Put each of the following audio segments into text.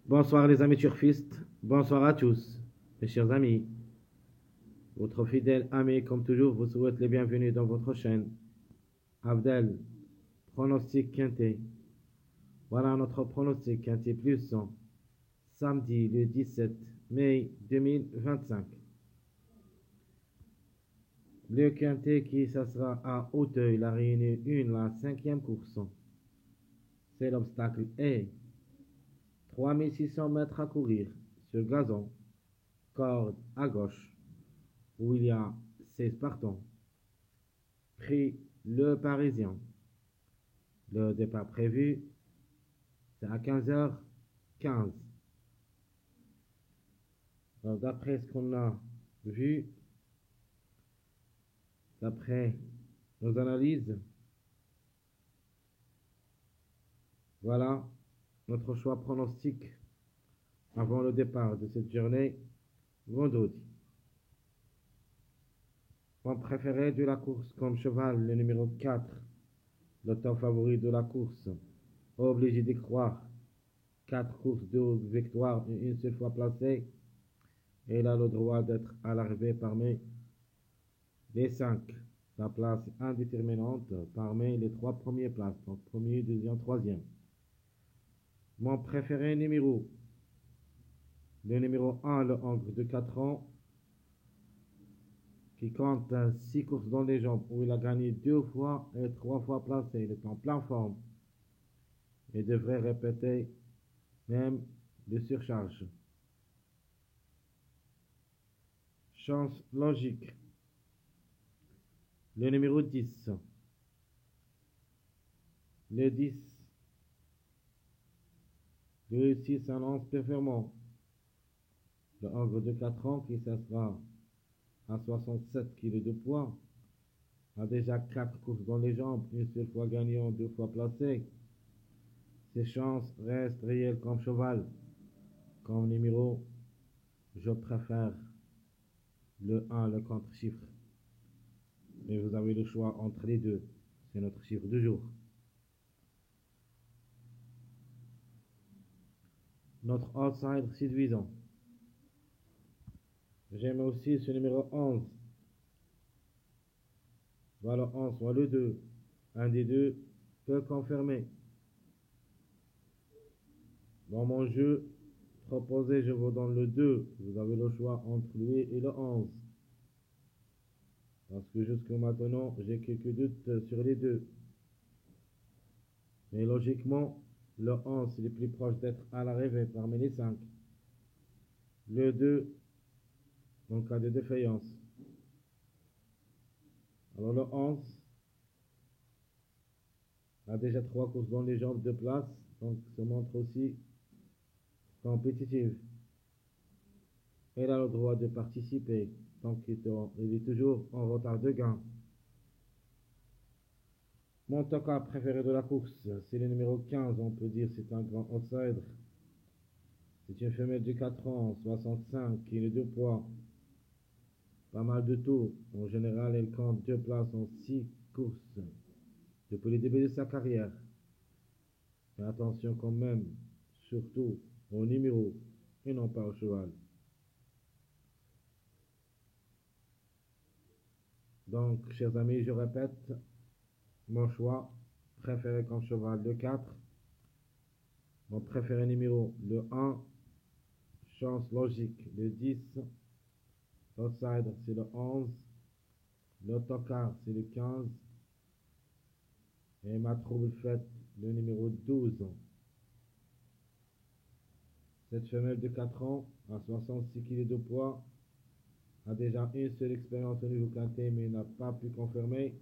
Bonsoir les amis turfistes, bonsoir à tous, mes chers amis. Votre fidèle ami, comme toujours, vous souhaite les bienvenus dans votre chaîne. Abdel, pronostic quintet. Voilà notre pronostic quintet plus 100, samedi le 17 mai 2025. Le quintet qui s'assera à Auteuil, la réunion 1, la 5e course. C'est l'obstacle A. 3600 mètres à courir sur gazon, corde à gauche, où il y a 16 partants. Prix le Parisien. Le départ prévu, c'est à 15h15. D'après ce qu'on a vu, d'après nos analyses, voilà notre choix pronostic avant le départ de cette journée vendredi. Mon préféré de la course comme cheval, le numéro 4, le top favori de la course, obligé d'y croire. 4 courses de victoire et une seule fois placé. Et il a le droit d'être à l'arrivée parmi les 5. La place indéterminante parmi les 3 premières places, donc premier, deuxième, troisième. Mon préféré numéro, le numéro 1, le Hongre de 4 ans, qui compte 6 courses dans les jambes, où il a gagné 2 fois et 3 fois placé. Il est en pleine forme et devrait répéter même de surcharge. Chance logique. Le numéro 10. Le 10. Le réussit s'annonce performant. Le Hongre de 4 ans qui s'assera à 67 kg de poids a déjà 4 courses dans les jambes, une seule fois gagnant, 2 fois placé. Ses chances restent réelles comme cheval. Comme numéro, je préfère le 1, le contre-chiffre. Mais vous avez le choix entre les deux. C'est notre chiffre du jour. Notre outsider séduisant. J'aime aussi ce numéro 11. Soit le 11, soit le 2. Un des deux peut confirmer. Dans mon jeu proposé, je vous donne le 2. Vous avez le choix entre lui et le 11. Parce que jusqu'à maintenant, j'ai quelques doutes sur les deux. Mais logiquement, le 11 est le plus proche d'être à l'arrivée parmi les 5. Le 2, en cas de défaillance. Alors le 11 a déjà 3 courses dans les jambes de place, donc se montre aussi compétitive. Elle a le droit de participer, donc il est toujours en retard de gain. Mon tocard préféré de la course, c'est le numéro 15, on peut dire c'est un grand outsider. C'est une femelle de 4 ans, 65 kg de poids, pas mal de tours. En général, elle compte 2 places en 6 courses depuis le début de sa carrière. Mais attention quand même, surtout au numéro et non pas au cheval. Donc, chers amis, je répète, mon choix préféré comme cheval, le 4. Mon préféré numéro, le 1. Chance logique, le 10. Outsider, c'est le 11. L'autocard, c'est le 15. Et ma trouble faite, le numéro 12. Cette femelle de 4 ans, à 66 kg de poids, a déjà une seule expérience au niveau quintet, mais n'a pas pu confirmer.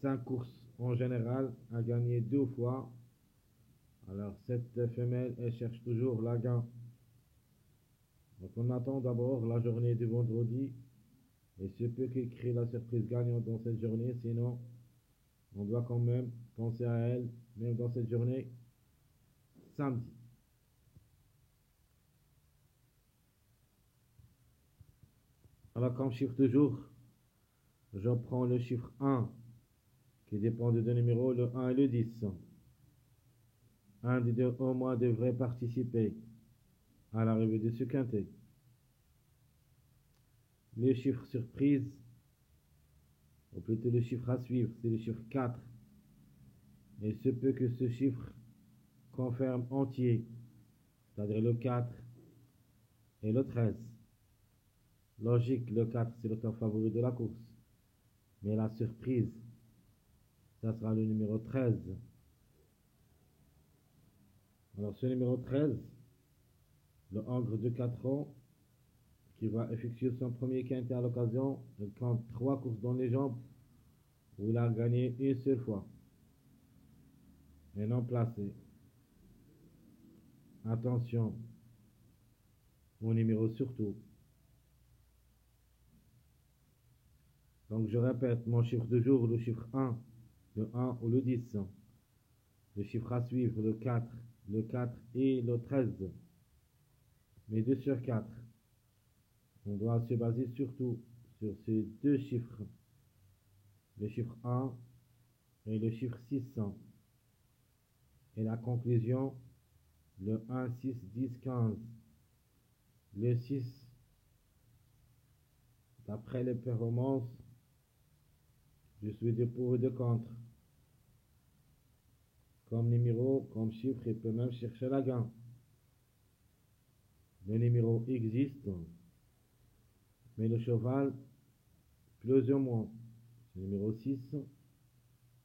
5 courses en général, a gagné 2 fois. Alors cette femelle, elle cherche toujours la gain. Donc on attend d'abord la journée du vendredi. Et ce peut qu'il crée la surprise gagnante dans cette journée, sinon on doit quand même penser à elle, même dans cette journée, samedi. Alors comme chiffre de jour, je prends le chiffre 1, qui dépend de deux numéros, le 1 et le 10. Un des deux au moins devrait participer à l'arrivée de ce quintet. Le chiffre surprise, ou plutôt le chiffre à suivre, c'est le chiffre 4. Et il se peut que ce chiffre confirme entier, c'est-à-dire le 4 et le 13. Logique, le 4, c'est le temps favori de la course. Mais la surprise, ça sera le numéro 13. Alors ce numéro 13, le Hongre de 4 ans, qui va effectuer son premier quintet à l'occasion, il compte 3 courses dans les jambes, où il a gagné une seule fois. Et non placé. Attention au numéro surtout. Donc je répète, mon chiffre de jour, le chiffre 1, le 1 ou le 10. Le chiffre à suivre, le 4 et le 13. Mais 2 sur 4. On doit se baser surtout sur ces deux chiffres. Le chiffre 1 et le chiffre 600. Et la conclusion, le 1, 6, 10, 15. Le 6, d'après les performances, je suis de pour et de contre. Comme numéro, comme chiffre, il peut même chercher la gain. Le numéro existe, mais le cheval, plus ou moins. Le numéro 6,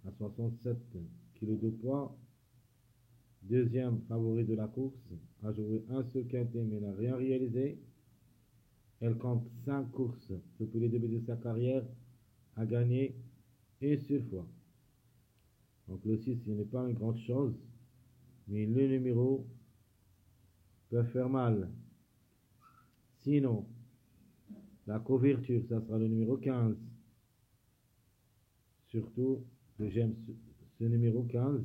à 67 kg de poids, deuxième favori de la course, a joué un seul quintet mais n'a rien réalisé. Elle compte 5 courses depuis le début de sa carrière, a gagné une seule fois. Donc le 6, ce n'est pas une grande chose, mais le numéro peut faire mal. Sinon, la couverture, ça sera le numéro 15. Surtout que j'aime ce numéro 15.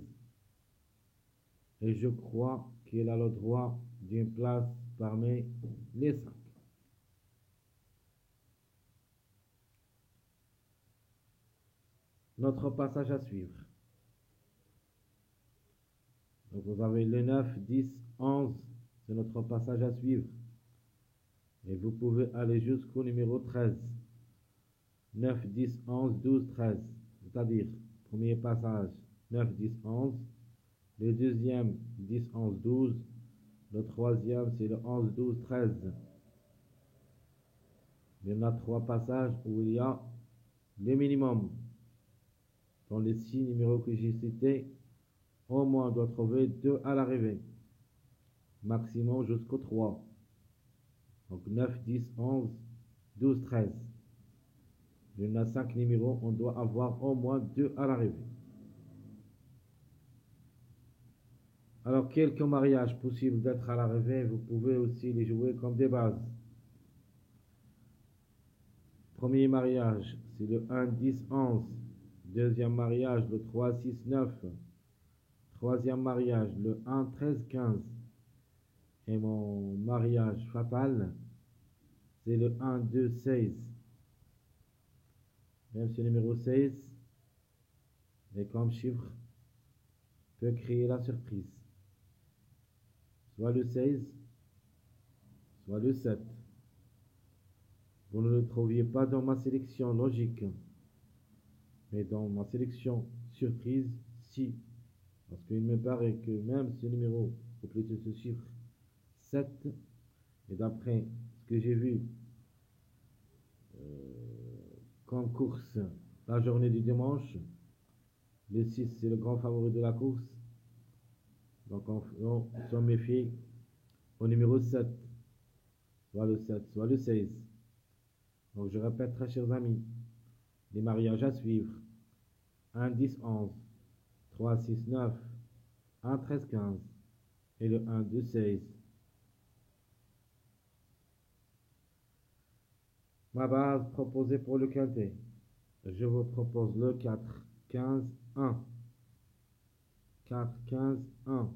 Et je crois qu'il a le droit d'une place parmi les 5. Notre passage à suivre. Donc vous avez le 9, 10, 11. C'est notre passage à suivre. Et vous pouvez aller jusqu'au numéro 13. 9, 10, 11, 12, 13. C'est-à-dire, premier passage, 9, 10, 11. Le deuxième, 10, 11, 12. Le troisième, c'est le 11, 12, 13. Il y en a 3 passages où il y a le minimum. Dans les 6 numéros que j'ai cités, au moins on doit trouver 2 à l'arrivée. Maximum jusqu'au 3. Donc 9, 10, 11, 12, 13. Il y en a 5 numéros, on doit avoir au moins 2 à l'arrivée. Alors, quelques mariages possibles d'être à l'arrivée, vous pouvez aussi les jouer comme des bases. Premier mariage, c'est le 1, 10, 11. Deuxième mariage, le 3, 6, 9. Troisième mariage, le 1, 13, 15. Et mon mariage fatal, c'est le 1, 2, 16. Même ce numéro 16, et comme chiffre, peut créer la surprise. Soit le 16, soit le 7. Vous ne le trouviez pas dans ma sélection logique, mais dans ma sélection surprise, si. Parce qu'il me paraît que même ce numéro, ou plutôt ce chiffre 7, et d'après ce que j'ai vu comme course la journée du dimanche, le 6 c'est le grand favori de la course, donc on s'en méfie au numéro 7, soit le 7, soit le 16. Donc je répète, très chers amis, les mariages à suivre: 1, 10, 11, 3, 6, 9, 1, 13, 15 et le 1, 2, 16. Ma base proposée pour le quintet, je vous propose le 4, 15, 1. 4, 15, 1.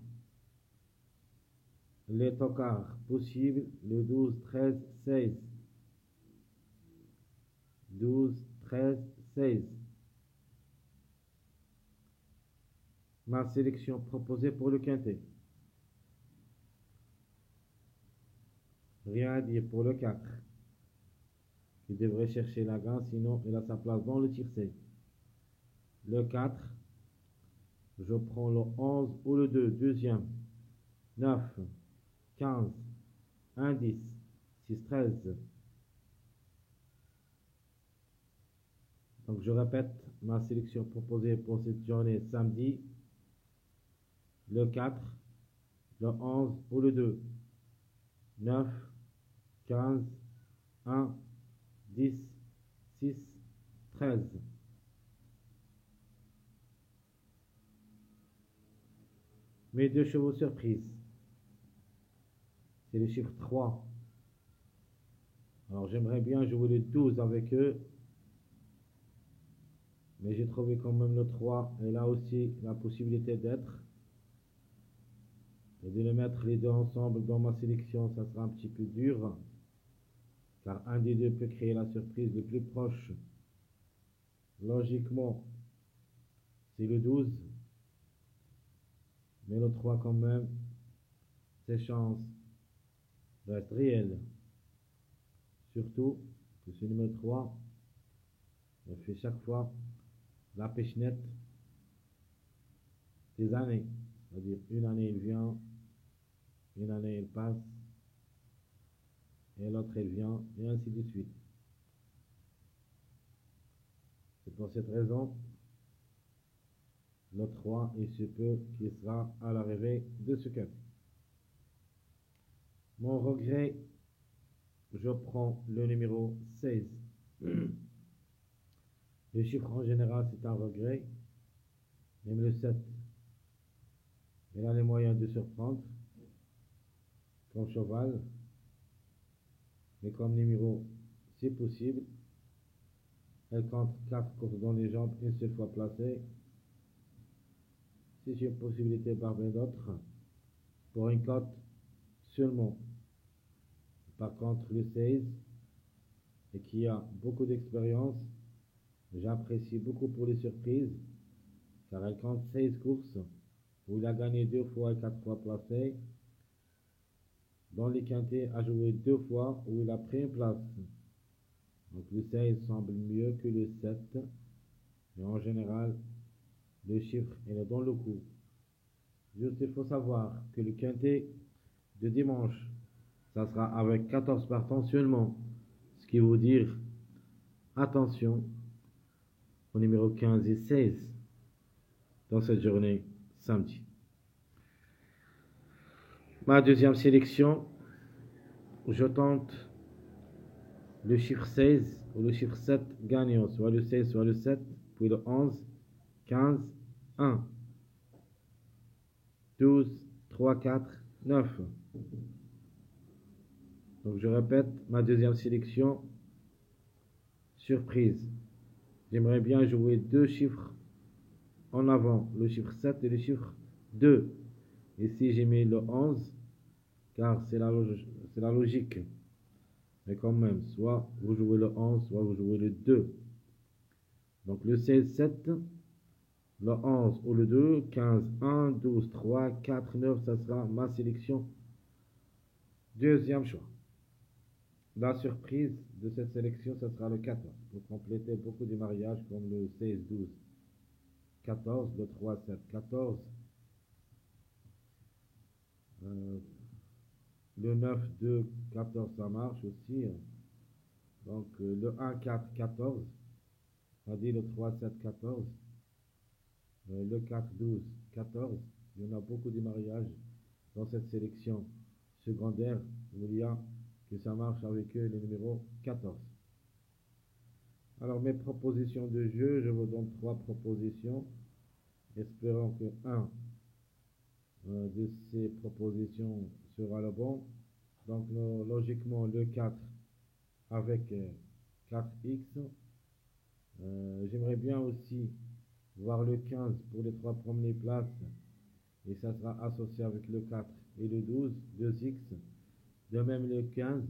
Les tocards possibles, le 12, 13, 16. 12, 13, 16. Ma sélection proposée pour le quintet. Rien à dire pour le 4. Il devrait chercher la gain, sinon il a sa place dans le tiercé. Le 4, je prends le 11 ou le 2, deuxième. 9, 15, 1, 10, 6, 13. Donc je répète ma sélection proposée pour cette journée samedi. Le 4, le 11 ou le 2. 9, 15, 1, 10, 6, 13. Mes deux chevaux surprises, c'est le chiffre 3. Alors j'aimerais bien jouer le 12 avec eux, mais j'ai trouvé quand même le 3 et là aussi la possibilité d'être. Et de les mettre les deux ensemble dans ma sélection, ça sera un petit peu dur, car un des deux peut créer la surprise le plus proche. Logiquement, c'est le 12, mais le 3 quand même, ses chances restent réelles. Surtout que ce numéro 3, on fait chaque fois la pêche nette des années. C'est-à-dire une année il vient, une année il passe, et l'autre il vient, et ainsi de suite. C'est pour cette raison, le 3, il se peut qu'il sera à l'arrivée de ce cup. Mon regret, je prends le numéro 16. Le chiffre en général, c'est un regret. Même le 7, il a les moyens de surprendre comme cheval. Mais comme numéro, c'est possible. Elle compte 4 courses dans les jambes, une seule fois placée. C'est une possibilité parmi d'autres. Pour une cote seulement. Par contre, le 16, et qui a beaucoup d'expérience, j'apprécie beaucoup pour les surprises, car elle compte 16 courses, où il a gagné 2 fois et 4 fois placé. Dans les quintés, a joué 2 fois, où il a pris une place. Donc le 16 semble mieux que le 7, mais en général, le chiffre est dans le coup. Juste, il faut savoir que le quintet de dimanche, ça sera avec 14 partants seulement. Ce qui veut dire, attention, au numéro 15 et 16 dans cette journée samedi. Ma deuxième sélection, je tente le chiffre 16 ou le chiffre 7 gagnant, soit le 16, soit le 7, puis le 11, 15, 1, 12, 3, 4, 9. Donc je répète ma deuxième sélection, surprise. J'aimerais bien jouer 2 chiffres en avant, le chiffre 7 et le chiffre 2. Ici j'ai mis le 11, car c'est la logique. Mais quand même, soit vous jouez le 11, soit vous jouez le 2. Donc le 16, 7, le 11 ou le 2, 15, 1, 12, 3, 4, 9, ça sera ma sélection. Deuxième choix. La surprise de cette sélection, ça sera le 14, pour compléter beaucoup de mariages comme le 16, 12, 14, le 3, 7, 14, le 9, 2, 14, ça marche aussi. Donc le 1, 4, 14, on a dit le 3, 7, 14, le 4, 12, 14. Il y en a beaucoup de mariages dans cette sélection secondaire où il y a que ça marche avec eux, le numéro 14. Alors mes propositions de jeu, je vous donne 3 propositions. Espérons que un de ces propositions sera le bon. Donc logiquement le 4 avec 4x. J'aimerais bien aussi voir le 15 pour les 3 premières places. Et ça sera associé avec le 4 et le 12, 2x. De même le 15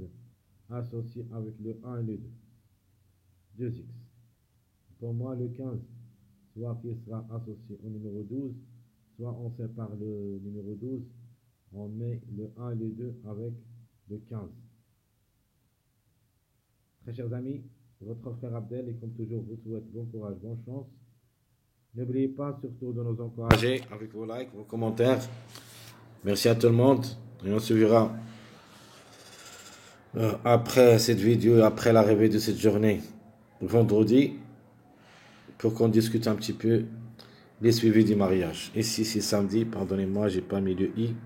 associé avec le 1 et le 2, 2x. Pour moi le 15, soit qu'il sera associé au numéro 12, soit on sépare le numéro 12, on met le 1 et le 2 avec le 15. Très chers amis, votre frère Abdel, et comme toujours, vous souhaite bon courage, bonne chance. N'oubliez pas surtout de nous encourager avec vos likes, vos commentaires. Merci à tout le monde. Et on se verra après cette vidéo, après l'arrivée de cette journée, vendredi, pour qu'on discute un petit peu les suivis du mariage. Ici, c'est samedi. Pardonnez-moi, j'ai pas mis le i.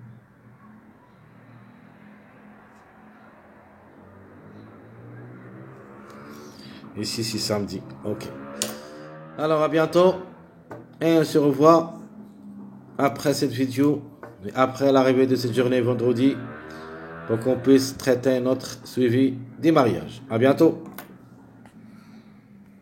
Ici, c'est samedi. Ok. Alors, à bientôt. Et on se revoit après cette vidéo, après l'arrivée de cette journée vendredi, pour qu'on puisse traiter notre suivi des mariages. À bientôt.